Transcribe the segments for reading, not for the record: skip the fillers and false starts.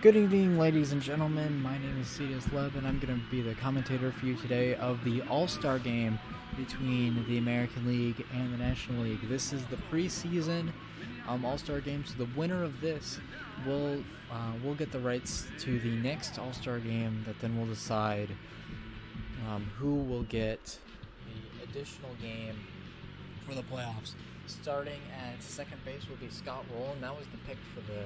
Good evening, ladies and gentlemen. My name is Cedius Leb, and I'm going to be the commentator for you today of the All-Star Game between the American League and the National League. This is the preseason All-Star Game, so the winner of this will get the rights to the next All-Star Game that then will decide who will get the additional game for the playoffs. Starting at second base will be Scott Rowland. That was the pick for the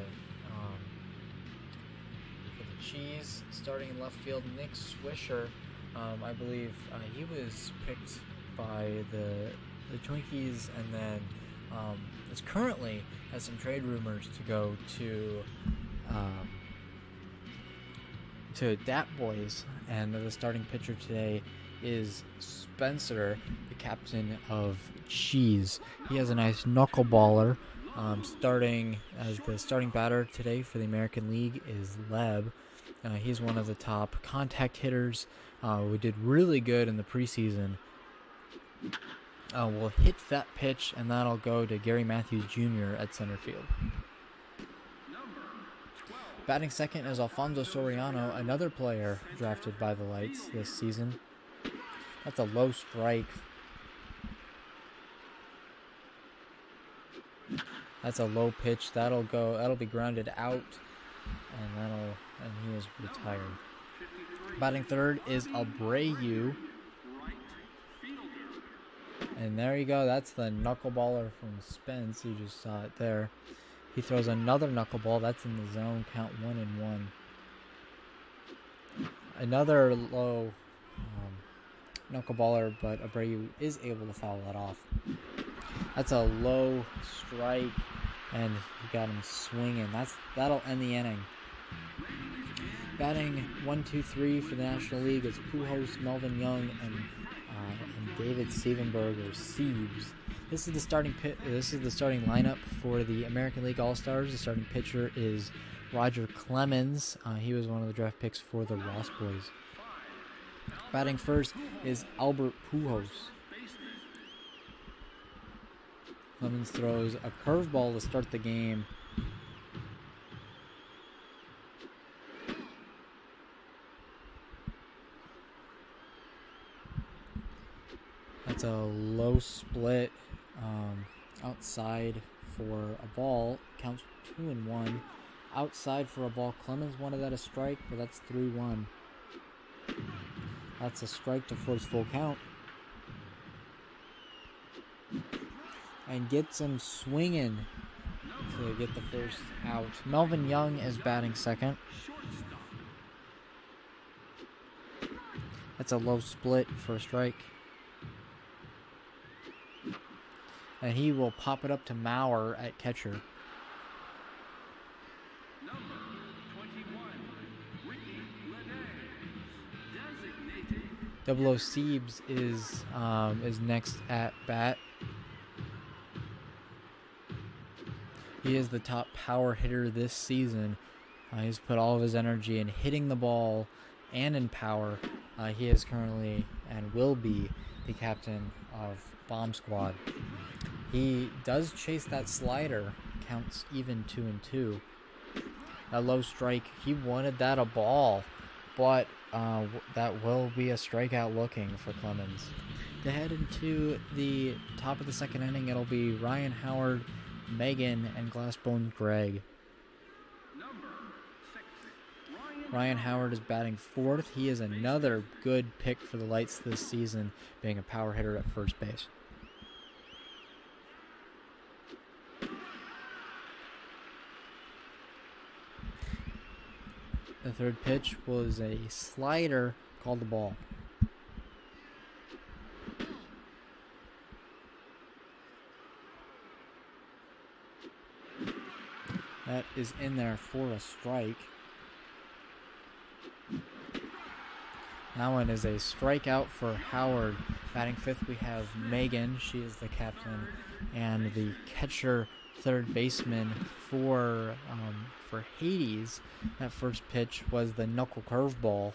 Cheese. Starting in left field, Nick Swisher. I believe he was picked by the Twinkies, and then is currently has some trade rumors to go to Dat Boys. And the starting pitcher today is Spencer, the captain of Cheese. He has a nice knuckleballer. Starting as the starting batter today for the American League is Leb. He's one of the top contact hitters. We did really good in the preseason. We'll hit that pitch, and that'll go to Gary Matthews Jr. at center field. Batting second is Alfonso Soriano, another player drafted by the Lights this season. That's a low strike. That's a low pitch. That'll be grounded out, and he is retired. Batting third is Abreu. And there you go. That's the knuckleballer from Spence. You just saw it there. He throws another knuckleball. That's in the zone. Count 1-1. Another low knuckleballer, but Abreu is able to foul that off. That's a low strike, and he got him swinging. That'll end the inning. Batting 1, 2, 3 for the National League is Pujols, Melvin Young, and David Sievenberg, or Siebes. This is the starting lineup for the American League All-Stars. The starting pitcher is Roger Clemens. He was one of the draft picks for the Ross Boys. Batting first is Albert Pujols. Clemens throws a curveball to start the game. That's a low split outside for a ball. Counts 2-1. Outside for a ball. Clemens wanted that a strike, but that's 3-1. That's a strike to force full count. And gets him swinging to get the first out. Melvin Young is batting second. That's a low split for a strike. And he will pop it up to Maurer at catcher. Double O Siebes is next at bat. He is the top power hitter this season. He's put all of his energy in hitting the ball and in power. He is currently and will be the captain of Bomb Squad. He does chase that slider. Counts even 2-2. A low strike. He wanted that a ball, but that will be a strikeout looking for Clemens. To head into the top of the second inning, it'll be Ryan Howard, Megan, and Glassbone Greg. Ryan Howard is batting fourth. He is another good pick for the Lights this season, being a power hitter at first base. The third pitch was a slider, called the ball. That is in there for a strike. That one is a strikeout for Howard. Batting fifth, we have Megan. She is the captain and the catcher, third baseman for Hades. That first pitch was the knuckle curveball.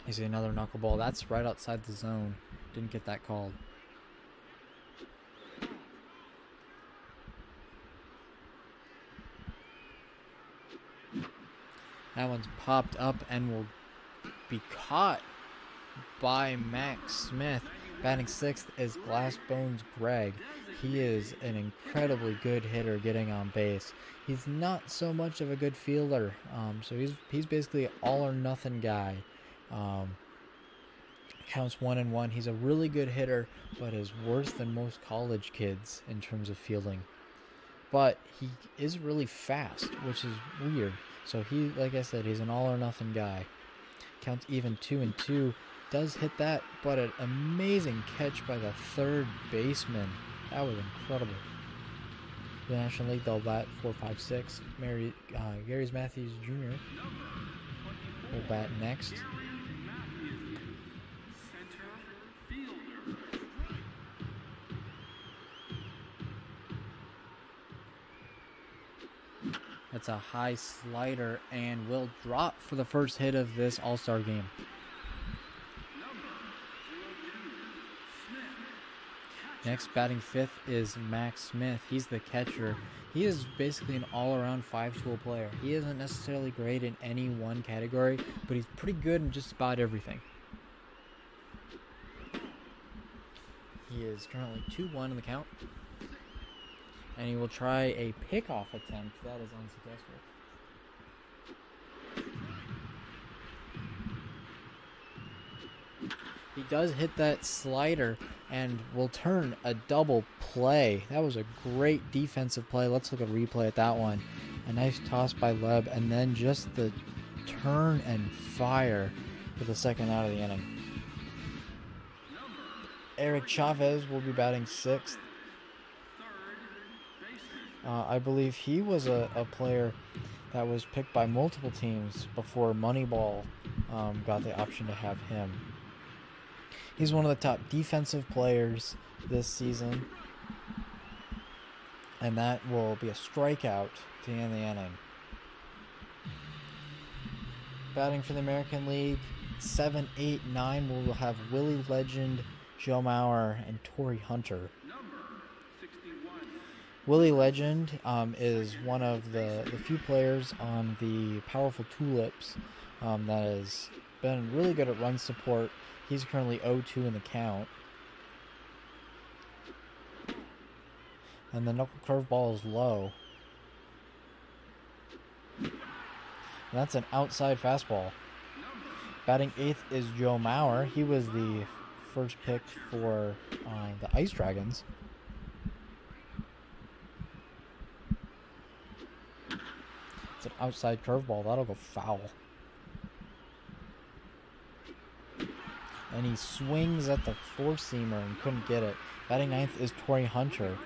You see another knuckleball. That's right outside the zone. Didn't get that called. That one's popped up and will be caught by Max Smith. Batting 6th is Glassbones Greg. He is an incredibly good hitter getting on base. He's not so much of a good fielder, so he's basically an all or nothing guy. Counts 1-1. He's a really good hitter, but is worse than most college kids in terms of fielding. But he is really fast, which is weird. So he, like I said, he's an all or nothing guy. Counts even 2-2. Does hit that, but an amazing catch by the third baseman. That was incredible. The National League, they'll bat 4-5-6. Gary's Matthews Jr. will bat next. That's a high slider and will drop for the first hit of this All-Star game. Next, batting 5th is Max Smith. He's the catcher. He is basically an all-around 5-tool player. He isn't necessarily great in any one category, but he's pretty good in just about everything. He is currently 2-1 in the count. And he will try a pickoff attempt. That is unsuccessful. He does hit that slider and will turn a double play. That was a great defensive play. Let's look at a replay at that one. A nice toss by Leb, and then just the turn and fire for the second out of the inning. Eric Chavez will be batting 6th. I believe he was a player that was picked by multiple teams before Moneyball got the option to have him. He's one of the top defensive players this season, and that will be a strikeout to end the inning. Batting for the American League, 7, 8, 9, we'll have Willie Legend, Joe Mauer, and Torrey Hunter. Willie Legend is one of the few players on the Powerful Tulips that has been really good at run support. He's currently 0-2 in the count. And the knuckle curveball is low. And that's an outside fastball. Batting 8th is Joe Mauer. He was the first pick for the Ice Dragons. It's an outside curveball. That'll go foul. And he swings at the four-seamer and couldn't get it. Batting 9th is Torrey Hunter,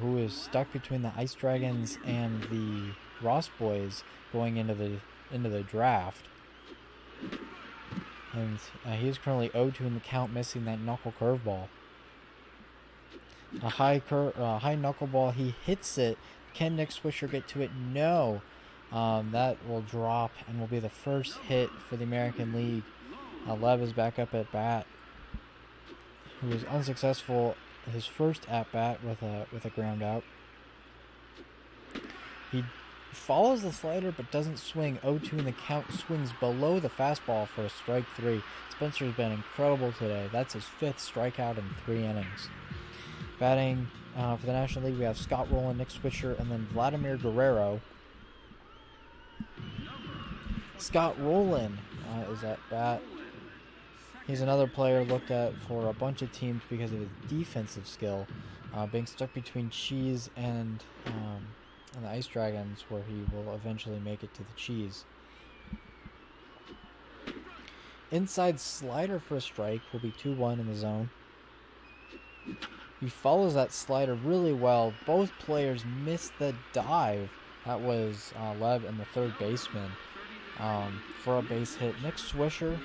who is stuck between the Ice Dragons and the Ross Boys going into the draft. And he is currently 0-2 in the count, missing that knuckle curveball. A high knuckleball. He hits it. Can Nick Swisher get to it? No. That will drop and will be the first hit for the American League. Lev is back up at bat. He was unsuccessful his first at bat with a ground out. He follows the slider but doesn't swing. 0-2 in the count. Swings below the fastball for a strike 3. Spencer's been incredible today. That's his 5th strikeout in 3 innings. Batting for the National League, we have Scott Rowland, Nick Swisher, and then Vladimir Guerrero. Scott Rowland is at bat. He's another player looked at for a bunch of teams because of his defensive skill, being stuck between Cheese and the Ice Dragons, where he will eventually make it to the Cheese. Inside slider for a strike will be 2-1 in the zone. He follows that slider really well. Both players missed the dive. That was Leb and the third baseman for a base hit. Nick Swisher,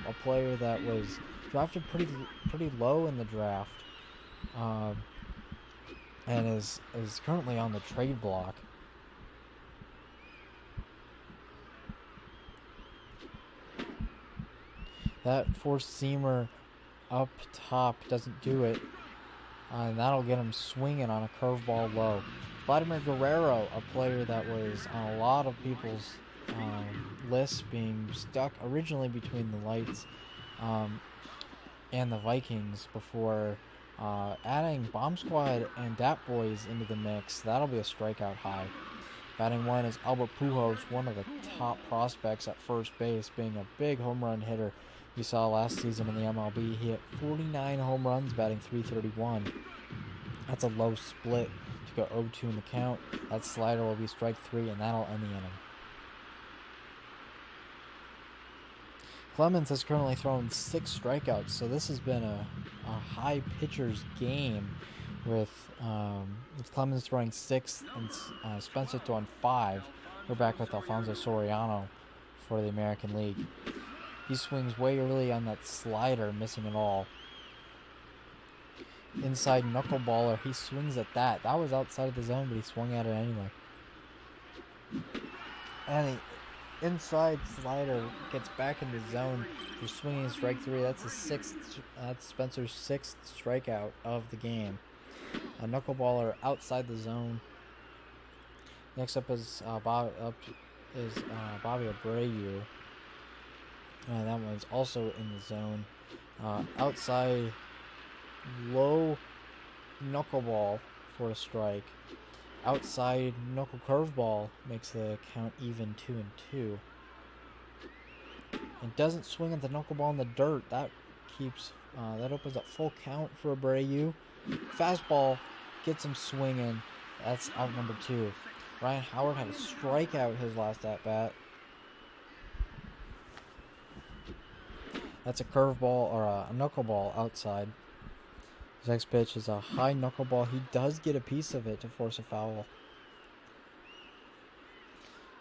a player that was drafted pretty low in the draft, and is currently on the trade block. That four-seamer up top doesn't do it, and that'll get him swinging on a curveball low. Vladimir Guerrero, a player that was on a lot of people's list being stuck originally between the Lights and the Vikings before adding Bomb Squad and Dat Boys into the mix. That'll be a strikeout high. Batting one is Albert Pujols, one of the top prospects at first base, being a big home run hitter. You saw last season in the MLB, he hit 49 home runs, batting .331. That's a low split to go 0-2 in the count. That slider will be strike three, and that'll end the inning. Clemens has currently thrown 6 strikeouts, so this has been a high pitcher's game with Clemens throwing 6 and Spencer throwing 5. We're back with Alfonso Soriano for the American League. He swings way early on that slider, missing it all. Inside knuckleballer, he swings at that. That was outside of the zone, but he swung at it anyway. And the inside slider gets back into zone for swinging strike three. That's that's Spencer's 6th strikeout of the game. A knuckleballer outside the zone. Next up is Bobby Abreu. That one's also in the zone. Outside low knuckleball for a strike. Outside knuckle curveball makes the count even 2-2. It doesn't swing at the knuckleball in the dirt. That opens up full count for Abreu. Fastball gets him swinging. That's out number 2. Ryan Howard had a strikeout his last at bat. That's a curveball or a knuckleball outside. His next pitch is a high knuckleball. He does get a piece of it to force a foul.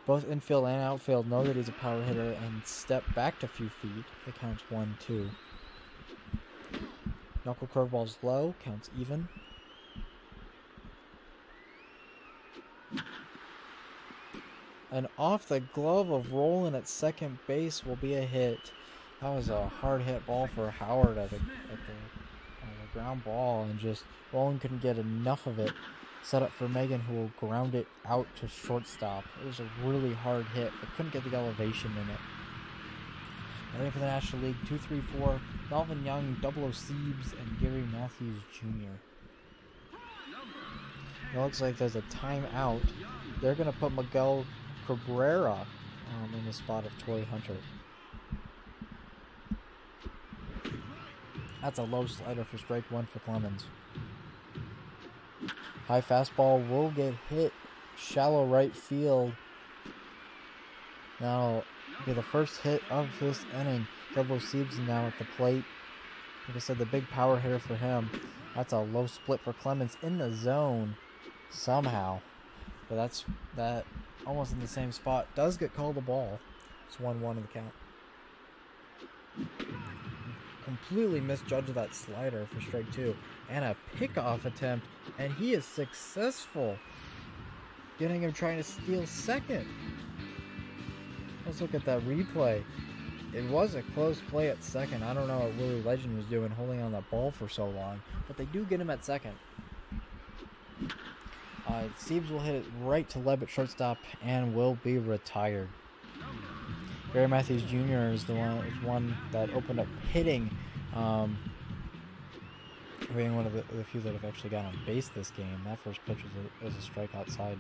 Both infield and outfield know that he's a power hitter and step back a few feet. It counts 1-2. Knuckle curveball's low, counts even. And off the glove of Roland at second base will be a hit. That was a hard hit ball for Howard at the ground ball, and just Roland couldn't get enough of it. Set up for Megan, who will ground it out to shortstop. It was a really hard hit, but couldn't get the elevation in it. Ready for the National League, 2-3-4, Melvin Young, Double O Siebes, and Gary Matthews Jr. It looks like there's a timeout. They're going to put Miguel Cabrera in the spot of Torrey Hunter. That's a low slider for strike one for Clemens. High fastball will get hit. Shallow right field. Now be the first hit of this inning. Double Siebes now at the plate. Like I said, the big power hitter for him. That's a low split for Clemens in the zone somehow. But that's that almost in the same spot. Does get called a ball. It's 1-1 in the count. Completely misjudged that slider for strike two. And a pickoff attempt. And he is successful. Getting him trying to steal second. Let's look at that replay. It was a close play at second. I don't know what Willie Legend was doing holding on that ball for so long. But they do get him at second. Siebes will hit it right to Leb at shortstop and will be retired. Gary Matthews Jr. is the one that opened up hitting. Being one of the few that have actually got on base this game. That first pitch was a strike outside.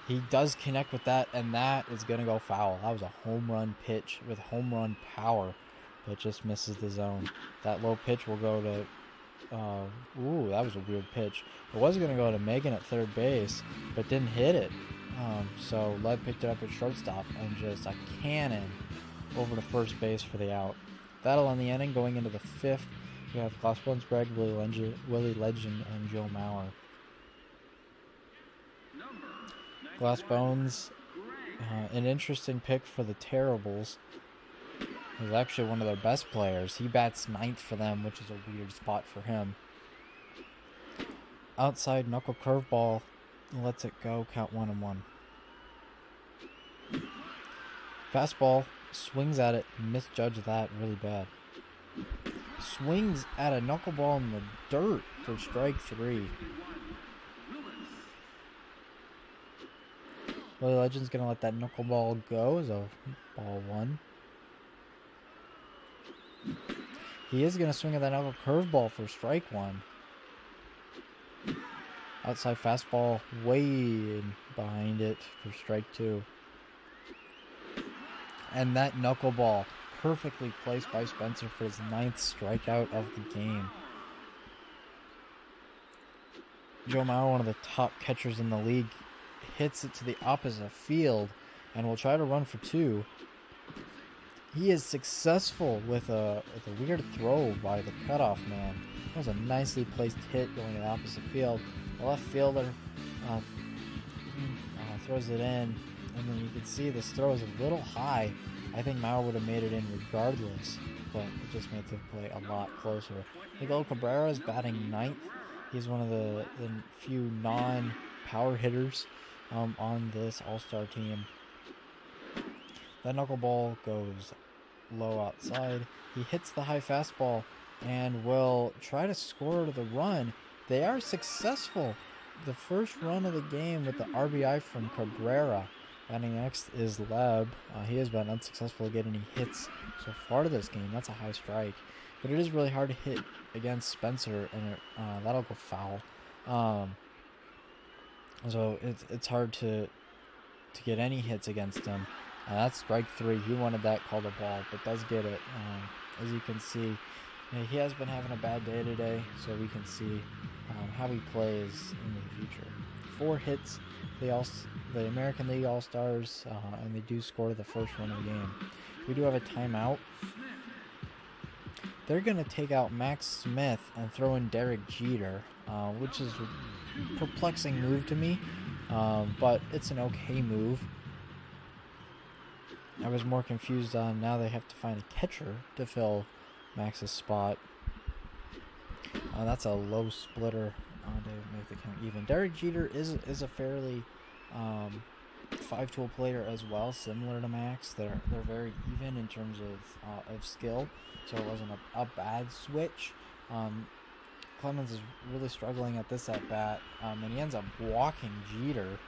He does connect with that, and that is going to go foul. That was a home run pitch with home run power, but just misses the zone. That low pitch will go to... that was a weird pitch. It was going to go to Megan at third base, but didn't hit it. So Lev picked it up at shortstop and just a cannon over to first base for the out. That'll end the inning. Going into the fifth, we have Glassbones Greg, Willie Legend, and Joe Mauer. Glassbones, an interesting pick for the Terribles. He's actually one of their best players. He bats ninth for them, which is a weird spot for him. Outside knuckle curveball, lets it go, count 1-1. Fastball, swings at it, misjudged that really bad. Swings at a knuckleball in the dirt for strike three. Willie Legend's going to let that knuckleball go as a ball one. He is going to swing at that knuckle curveball for strike one. Outside fastball way in behind it for strike two. And that knuckleball perfectly placed by Spencer for his 9th strikeout of the game. Joe Mauer, one of the top catchers in the league, hits it to the opposite field and will try to run for 2. He is successful with a weird throw by the cutoff man. That was a nicely placed hit going to the opposite field. The left fielder throws it in, and then you can see this throw is a little high. I think Mauer would have made it in regardless, but it just made the play a lot closer. Miguel Cabrera is batting 9th. He's one of the few non-power hitters on this all-star team. That knuckleball goes low outside. He hits the high fastball and will try to score the run. They are successful. The first run of the game with the RBI from Cabrera. Batting next is Leb. He has been unsuccessful at getting any hits so far to this game. That's a high strike. But it is really hard to hit against Spencer, and that'll go foul. So it's hard to get any hits against him. That's strike 3. He wanted that called a ball, but does get it. As you can see, he has been having a bad day today, so we can see how he plays in the future. 4 hits. The American League All-Stars, and they do score the first run of the game. We do have a timeout. They're going to take out Max Smith and throw in Derek Jeter, which is a perplexing move to me, but it's an okay move. I was more confused on now they have to find a catcher to fill Max's spot. That's a low splitter to make the count even. Derek Jeter is a fairly 5-tool player as well, similar to Max. They're very even in terms of skill, so it wasn't a bad switch. Clemens is really struggling at this at bat, and he ends up walking Jeter.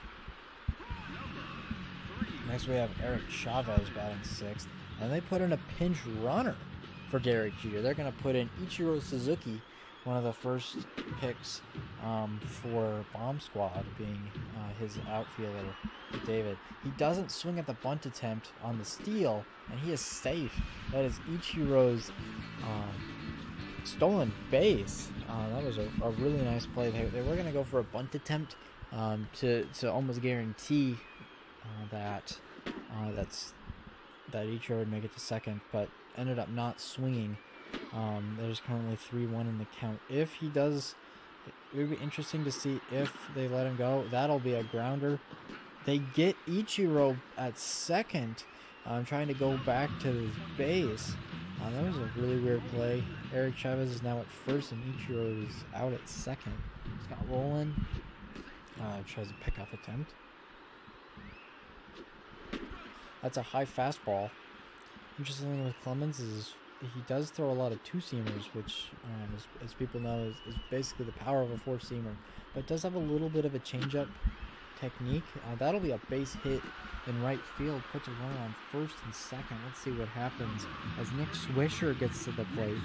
Next we have Eric Chavez batting 6th, and they put in a pinch runner for Derek Jeter. They're going to put in Ichiro Suzuki, one of the first picks for Bomb Squad, being his outfielder, David. He doesn't swing at the bunt attempt on the steal, and he is safe. That is Ichiro's stolen base. That was a really nice play. They were going to go for a bunt attempt to almost guarantee that Ichiro would make it to second, but ended up not swinging. There's currently 3-1 in the count. If he does, it would be interesting to see if they let him go. That'll be a grounder. They get Ichiro at second, trying to go back to his base. That was a really weird play. Eric Chavez is now at first, and Ichiro is out at second. Scott Rowland tries a pickoff attempt. That's a high fastball. Interestingly with Clemens is he does throw a lot of 2-seamers, which, as people know, is basically the power of a 4-seamer. But does have a little bit of a changeup technique. That'll be a base hit in right field. Puts a runner on first and second. Let's see what happens as Nick Swisher gets to the plate.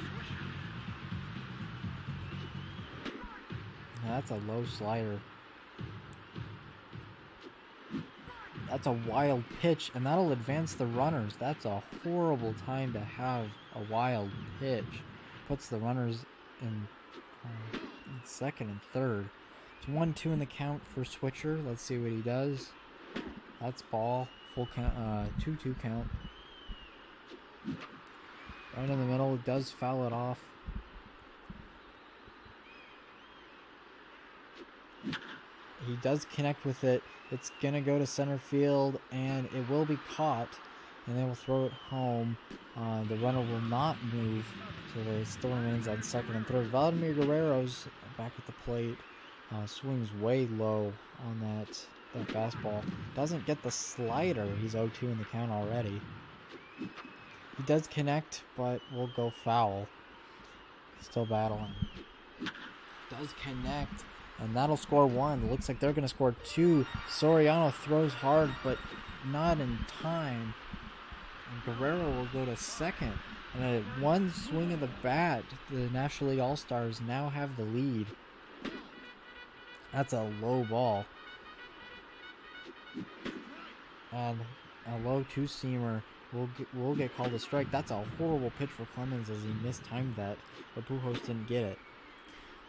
Now that's a low slider. That's a wild pitch, and that'll advance the runners. That's a horrible time to have a wild pitch. Puts the runners in second and third. It's 1-2 in the count for Switcher. Let's see what he does. That's ball. Full count. 2-2 count. Right in the middle. Does foul it off. He does connect with it. It's going to go to center field, and it will be caught, and they will throw it home. The runner will not move, so it still remains on second and third. Vladimir Guerrero's back at the plate. Swings way low on that fastball. Doesn't get the slider. He's 0-2 in the count already. He does connect, but will go foul. Still battling. Does connect. And that'll score one. Looks like they're going to score two. Soriano throws hard, but not in time. And Guerrero will go to second. And at one swing of the bat, the National League All-Stars now have the lead. That's a low ball. And a low two-seamer will get called a strike. That's a horrible pitch for Clemens as he mistimed that, but Pujols didn't get it.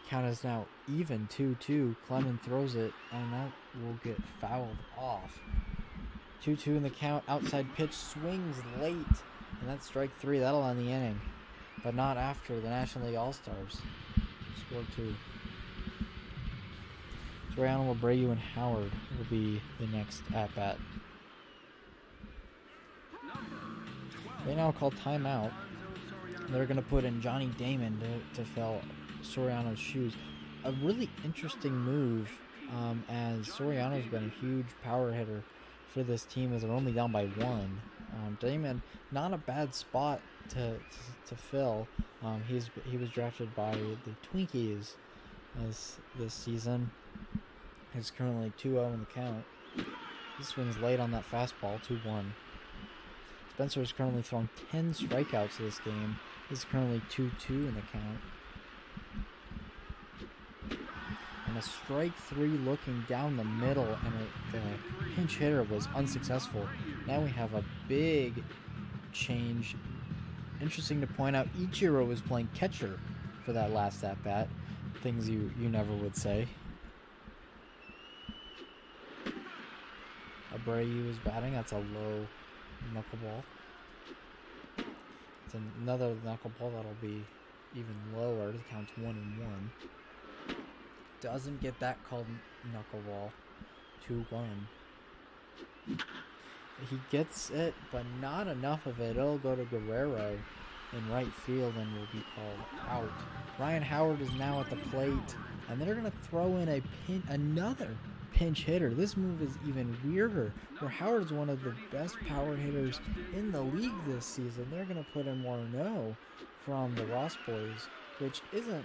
Count is now even 2-2. Clemens throws it, and that will get fouled off. 2-2 in the count. Outside pitch swings late, and that's strike three. That'll end the inning, but not after the National League All-Stars scored two. Soriano, Abreu, and Howard will be the next at-bat. They now call timeout. They're going to put in Johnny Damon to fill Soriano's shoes. A really interesting move, as Soriano's been a huge power hitter for this team as they're only down by one. Damon, not a bad spot to fill. He was drafted by the Twinkies this season. He's currently 2-0 in the count. He swings late on that fastball, 2-1. Spencer has currently thrown 10 strikeouts this game. He's currently 2-2 in the count. And a strike three looking down the middle, and the pinch hitter was unsuccessful. Now we have a big change. Interesting to point out, Ichiro was playing catcher for that last at-bat. Things you never would say. Abreu is batting. That's a low knuckleball. It's another knuckleball that'll be even lower. It counts 1-1. Doesn't get that called knuckleball. 2-1. He gets it, but not enough of it. It'll go to Guerrero in right field and will be called out. Ryan Howard is now at the plate, and they're going to throw in another pinch hitter. This move is even weirder, where Howard's one of the best power hitters in the league this season. They're going to put in Morneau from the Ross Boys, which isn't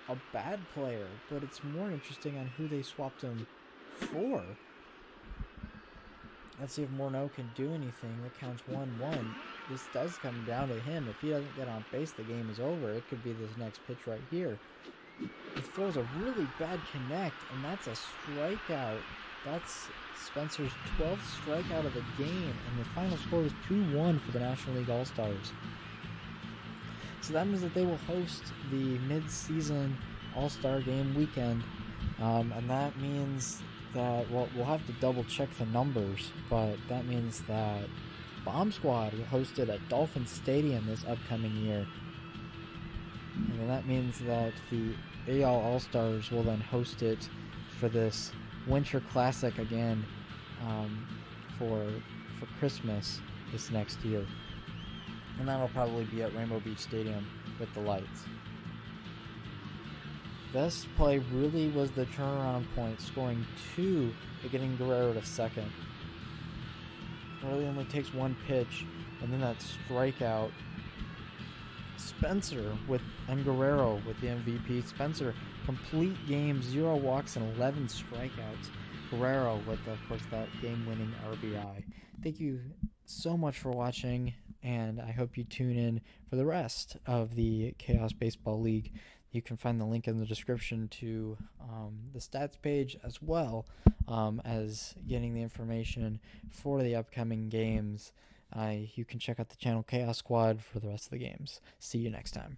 a bad player, but it's more interesting on who they swapped him for. Let's see if Morneau can do anything. That counts 1-1. This does come down to him. If he doesn't get on base, the game is over. It could be this next pitch right here. He throws a really bad connect, and that's a strikeout. That's Spencer's 12th strikeout of the game, and the final score is 2-1 for the National League All-Stars. So that means that they will host the mid-season All-Star Game weekend, and that means that, well, we'll have to double-check the numbers, but that means that Bomb Squad will host it at Dolphin Stadium this upcoming year. And then that means that the AL All-Stars will then host it for this Winter Classic again for Christmas this next year. And that'll probably be at Rainbow Beach Stadium with the lights. This play really was the turnaround point, scoring 2 and getting Guerrero to second. It really only takes one pitch, and then that strikeout. Spencer and Guerrero with the MVP. Spencer, complete game, 0 walks and 11 strikeouts. Guerrero with, of course, that game-winning RBI. Thank you so much for watching, and I hope you tune in for the rest of the Chaos Baseball League. You can find the link in the description to the stats page, as well as getting the information for the upcoming games. You can check out the channel Chaos Squad for the rest of the games. See you next time.